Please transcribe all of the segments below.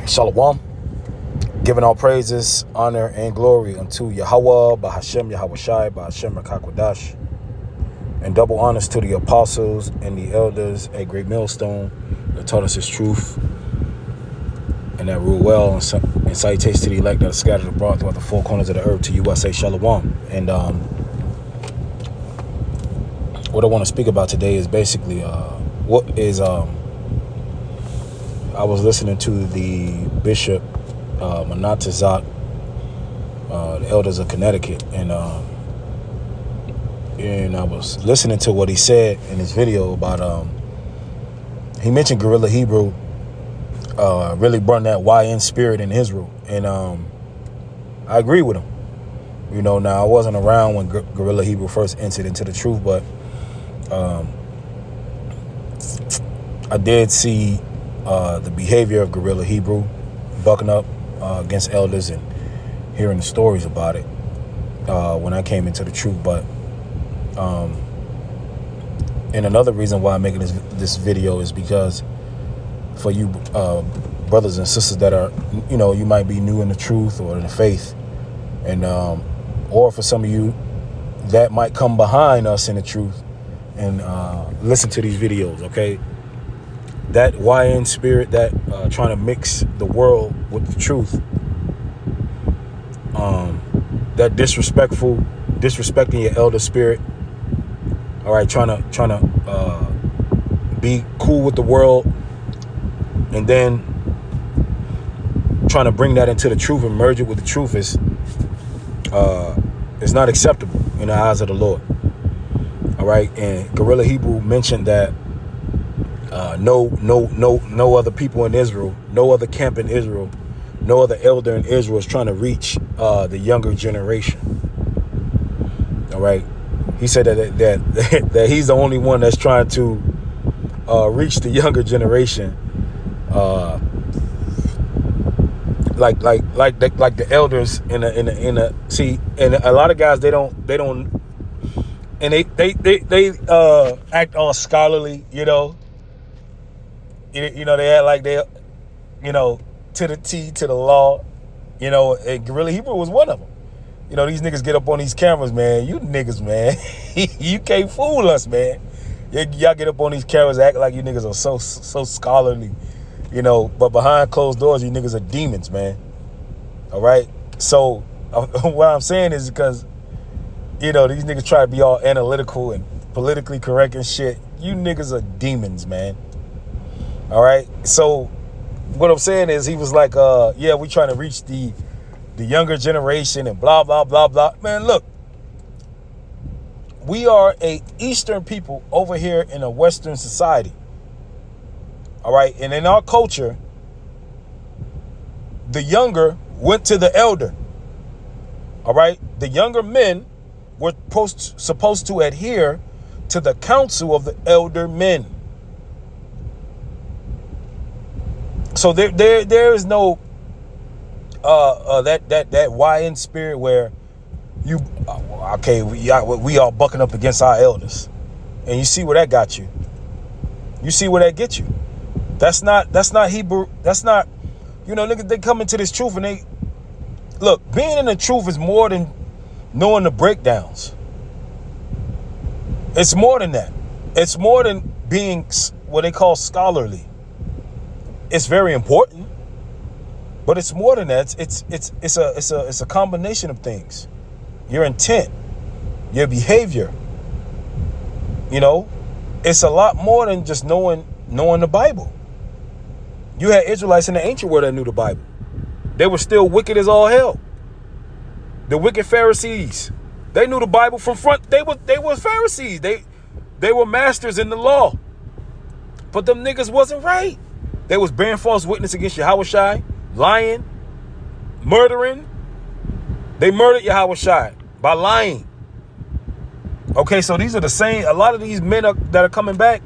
Shalom. Giving all praises, honor, and glory unto Yahweh, Bahashem Yahweh Shai, Bahashem Rakakwadash, and double honors to the apostles and the elders, a great millstone that taught us his truth and that rule well, and salutations to the elect that are scattered abroad throughout the four corners of the earth. To you I say Shalom. And what I want to speak about today is basically I was listening to the Bishop Manatazak, the elders of Connecticut, and I was listening to what he said in his video about he mentioned Guerrilla Hebrew really brought that YN spirit in Israel, and I agree with him. You know, now I wasn't around when Guerrilla Hebrew first entered into the truth, but I did see the behavior of Guerrilla Hebrew bucking up against elders and hearing the stories about it when I came into the truth. But and another reason why I'm making this video is because for you brothers and sisters that are, you know, you might be new in the truth or in the faith, and or for some of you that might come behind us in the truth and listen to these videos, okay? That YN spirit that trying to mix the world with the truth, that disrespecting your elder spirit, all right, trying to be cool with the world, and then trying to bring that into the truth and merge it with the truth is not acceptable in the eyes of the Lord. All right, and Guerrilla Hebrew mentioned that no other people in Israel, no other camp in Israel, no other elder in Israel is trying to reach the younger generation. All right, he said that he's the only one that's trying to reach the younger generation, like the elders in a see, and a lot of guys they don't, and they act all scholarly, you know. You know, they act like they, you know, to the T, to the law, you know, and Guerrilla Hebrew was one of them. You know, these niggas get up on these cameras, man. You niggas, man, you can't fool us, man. Y'all get up on these cameras, act like you niggas are so scholarly, you know, but behind closed doors, you niggas are demons, man. All right? So what I'm saying is because, you know, these niggas try to be all analytical and politically correct and shit. You niggas are demons, man. All right. So what I'm saying is he was like, yeah, we trying to reach the younger generation and blah, blah, blah, blah. Man, look, we are a Eastern people over here in a Western society. All right. And in our culture, the younger went to the elder. All right. The younger men were supposed to adhere to the counsel of the elder men. So there is no that YN spirit where you okay, we all bucking up against our elders, and you see where that got you. You see where that gets you. That's not Hebrew. That's not, you know, niggas, they come into this truth and they look, being in the truth is more than knowing the breakdowns. It's more than that. It's more than being what they call scholarly. It's very important, but it's more than that. It's a combination of things. Your intent, your behavior. You know, it's a lot more than just knowing the Bible. You had Israelites in the ancient world that knew the Bible. They were still wicked as all hell. The wicked Pharisees, they knew the Bible from front. They were Pharisees. They were masters in the law, but them niggas wasn't right. They was bearing false witness against Yahweh Shai, lying, murdering. They murdered Yahweh Shai by lying. Okay, so these are the same. A lot of these men that are coming back,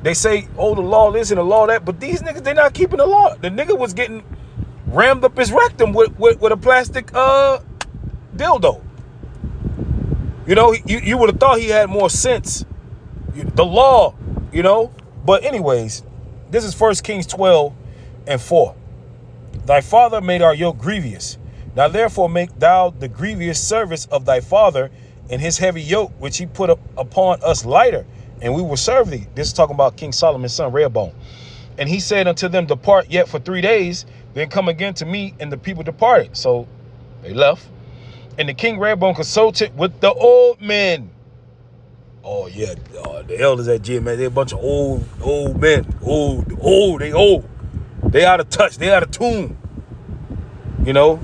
they say, oh, the law this and the law that. But these niggas, they're not keeping the law. The nigga was getting rammed up his rectum with a plastic dildo. You know, you would have thought he had more sense. The law, you know. But anyways, this is 1 Kings 12 and 4. Thy father made our yoke grievous. Now therefore make thou the grievous service of thy father, and his heavy yoke which he put upon us lighter, and we will serve thee. This is talking about King Solomon's son Rehoboam. And he said unto them, depart yet for 3 days, then come again to me. And the people departed. So they left. And the king Rehoboam consulted with the old men. Oh yeah, the elders at GM, man, they're a bunch of old men. They old. They out of touch. They out of tune. You know,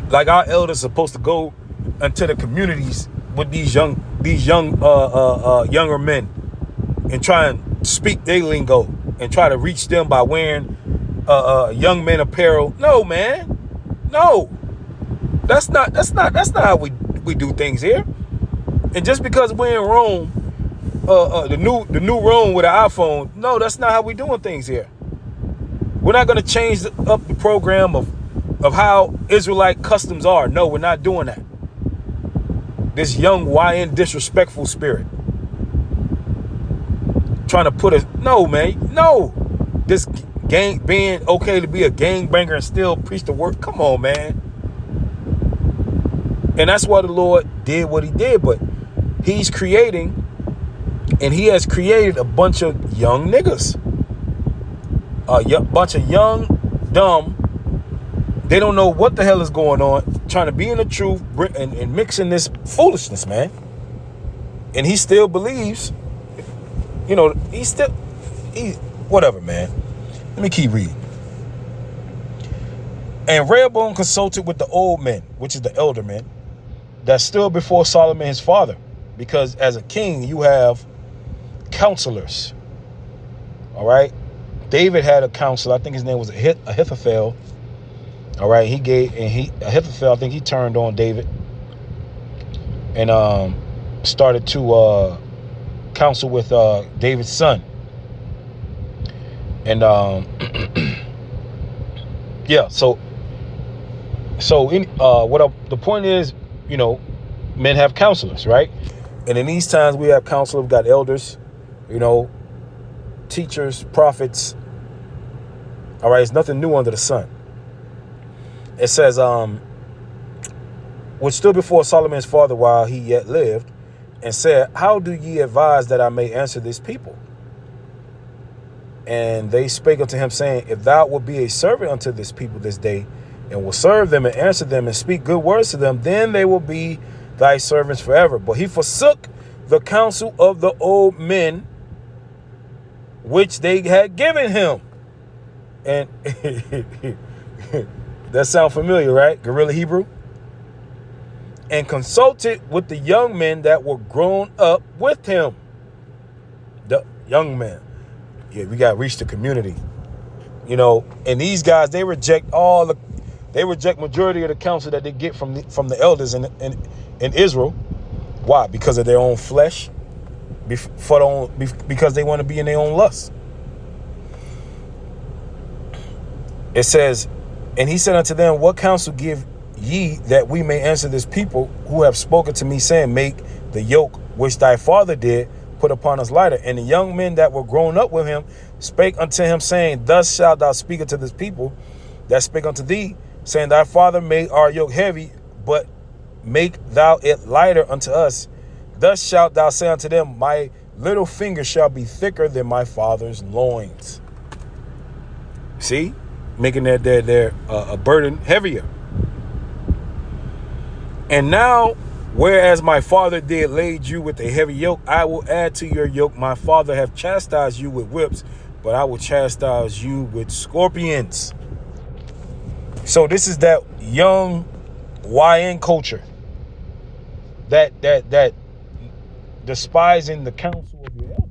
like our elders are supposed to go into the communities with these younger men and try and speak their lingo and try to reach them by wearing young men apparel. No, man, no, that's not how we do things here. And just because we're in Rome, the new Rome with an iPhone, no, that's not how we doing things here. We're not going to change up the program of how Israelite customs are. No, we're not doing that. This young YN disrespectful spirit trying to put us, no, man, no. This gang being okay to be a gangbanger and still preach the word. Come on, man. And that's why the Lord did what he did. But he's creating, and he has created a bunch of young niggas. A bunch of young, dumb, they don't know what the hell is going on, trying to be in the truth and mixing this foolishness, man. And he still believes, you know, whatever, man. Let me keep reading. And Rehoboam consulted with the old men, which is the elder men, that stood before Solomon his father. Because as a king, you have counselors. All right. David had a counselor. I think his name was Ahithophel. All right. Ahithophel, I think he turned on David and started to counsel with David's son. And yeah, so the point is, you know, men have counselors, right? And in these times we have counselors, we've got elders, you know, teachers, prophets. All right, it's nothing new under the sun. It says, which stood before Solomon's father while he yet lived, and said, how do ye advise that I may answer this people? And they spake unto him, saying, if thou wilt be a servant unto this people this day, and will serve them and answer them and speak good words to them, then they will be thy servants forever. But he forsook the counsel of the old men, which they had given him. And that sound familiar, right? Guerrilla Hebrew. And consulted with the young men that were grown up with him. The young men. Yeah, we got to reach the community. You know, and these guys, they reject majority of the counsel that they get from the elders in Israel. Why? Because of their own flesh. Because they want to be in their own lust. It says, and he said unto them, what counsel give ye that we may answer this people who have spoken to me, saying, make the yoke which thy father did put upon us lighter? And the young men that were grown up with him spake unto him, saying, thus shalt thou speak unto this people that spake unto thee, saying, thy father made our yoke heavy, but make thou it lighter unto us. Thus shalt thou say unto them, my little finger shall be thicker than my father's loins. See? Making their burden heavier. And now, whereas my father did laid you with a heavy yoke, I will add to your yoke. My father have chastised you with whips, but I will chastise you with scorpions. So this is that young YN culture. That despising the counsel of your elders.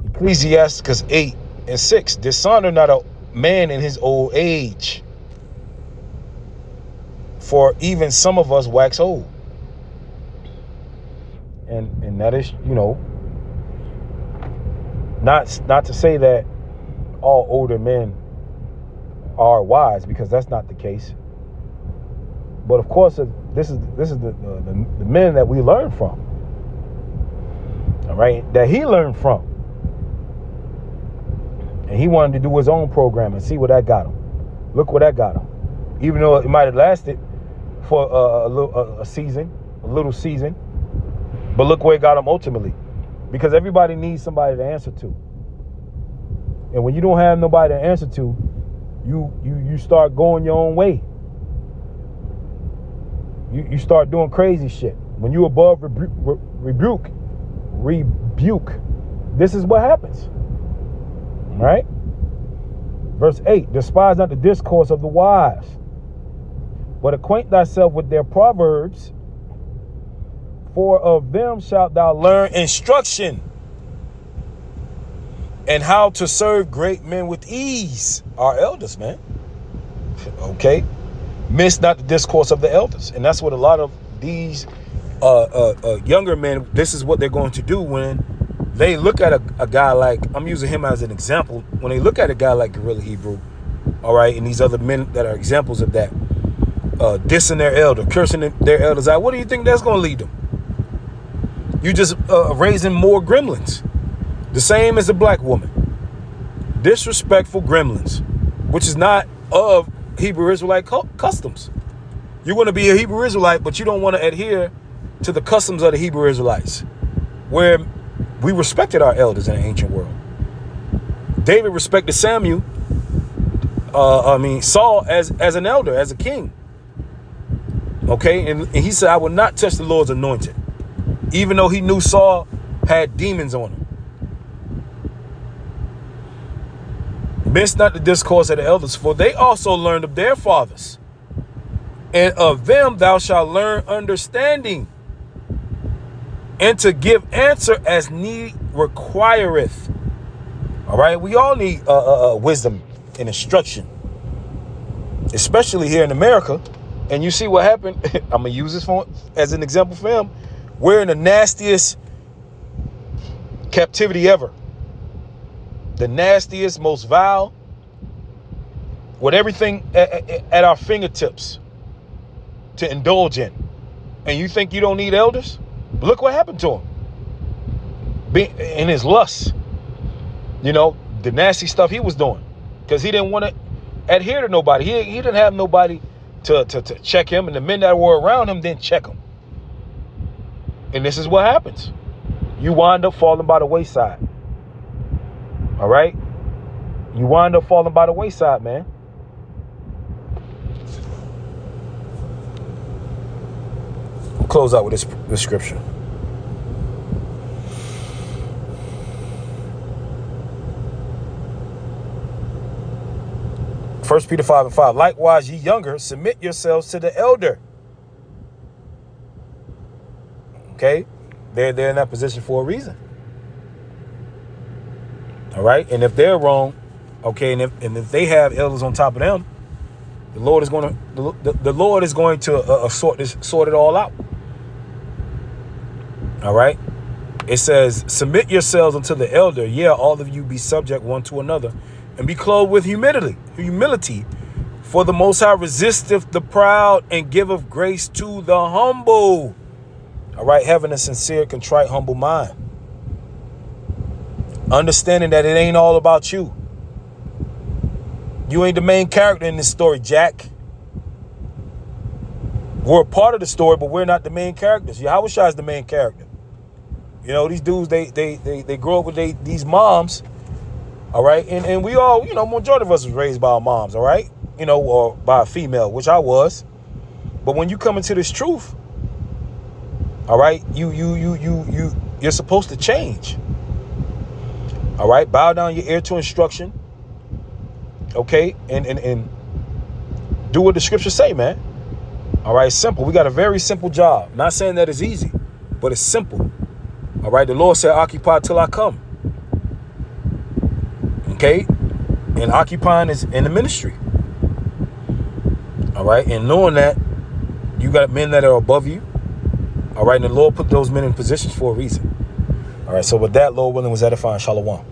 Ecclesiasticus 8:6. Dishonor not a man in his old age, for even some of us wax old. And that is, you know, not to say that all older men are wise, because that's not the case. But of course, this is the men that we learn from. All right, that he learned from. And he wanted to do his own program and see what that got him. Look what that got him. Even though it might have lasted for a little season, but look where it got him ultimately. Because everybody needs somebody to answer to. And when you don't have nobody to answer to, you start going your own way. You start doing crazy shit. When you above rebuke, this is what happens. Right? Verse 8, despise not the discourse of the wise, but acquaint thyself with their proverbs, for of them shalt thou learn instruction, and how to serve great men with ease. Our elders, man. Okay? Miss not the discourse of the elders. And that's what a lot of these younger men, this is what they're going to do when they look at a guy like, I'm using him as an example, when they look at a guy like Gorilla Hebrew, all right, and these other men that are examples of that, dissing their elder, cursing their elders out, what do you think that's going to lead them? You just raising more gremlins. The same as the black woman. Disrespectful gremlins, which is not of Hebrew Israelite customs. You want to be a Hebrew Israelite, but you don't want to adhere to the customs of the Hebrew Israelites, where we respected our elders in the ancient world. David respected Saul as an elder, as a king. Okay, and he said, I will not touch the Lord's anointed, even though he knew Saul had demons on him. Miss not the discourse of the elders, for they also learned of their fathers, and of them thou shalt learn understanding, and to give answer as need requireth. All right, we all need wisdom and instruction, especially here in America. And you see what happened. I'm gonna use this as an example for him. We're in the nastiest captivity ever. The nastiest, most vile, with everything at our fingertips to indulge in. And you think you don't need elders? Look what happened to him. In his lust. You know, the nasty stuff he was doing. Because he didn't want to adhere to nobody. He didn't have nobody to check him. And the men that were around him didn't check him. And this is what happens. You wind up falling by the wayside. All right? You wind up falling by the wayside, man. We'll close out with this scripture. First Peter 5:5. Likewise, ye younger, submit yourselves to the elder. Okay? They're in that position for a reason. All right, and if they're wrong, okay, and if they have elders on top of them, the Lord is going to sort it all out. All right, it says, submit yourselves unto the elder. Yeah, all of you be subject one to another, and be clothed with humility. For the Most High resisteth the proud and giveth grace to the humble. All right, having a sincere, contrite, humble mind. Understanding that it ain't all about you. You ain't the main character in this story, Jack. We're a part of the story, but we're not the main characters. Yahushua is the main character. You know, these dudes, they grow up with these moms, all right? And we all, you know, majority of us was raised by our moms, all right? You know, or by a female, which I was. But when you come into this truth, all right, you're supposed to change. All right, bow down your ear to instruction. Okay, and do what the scriptures say, man. All right, simple. We got a very simple job. Not saying that it's easy, but it's simple. All right, the Lord said, occupy till I come. Okay, and occupying is in the ministry. All right, and knowing that you got men that are above you. All right, and the Lord put those men in positions for a reason. All right, so with that, Lord willing, was edifying. Shalom.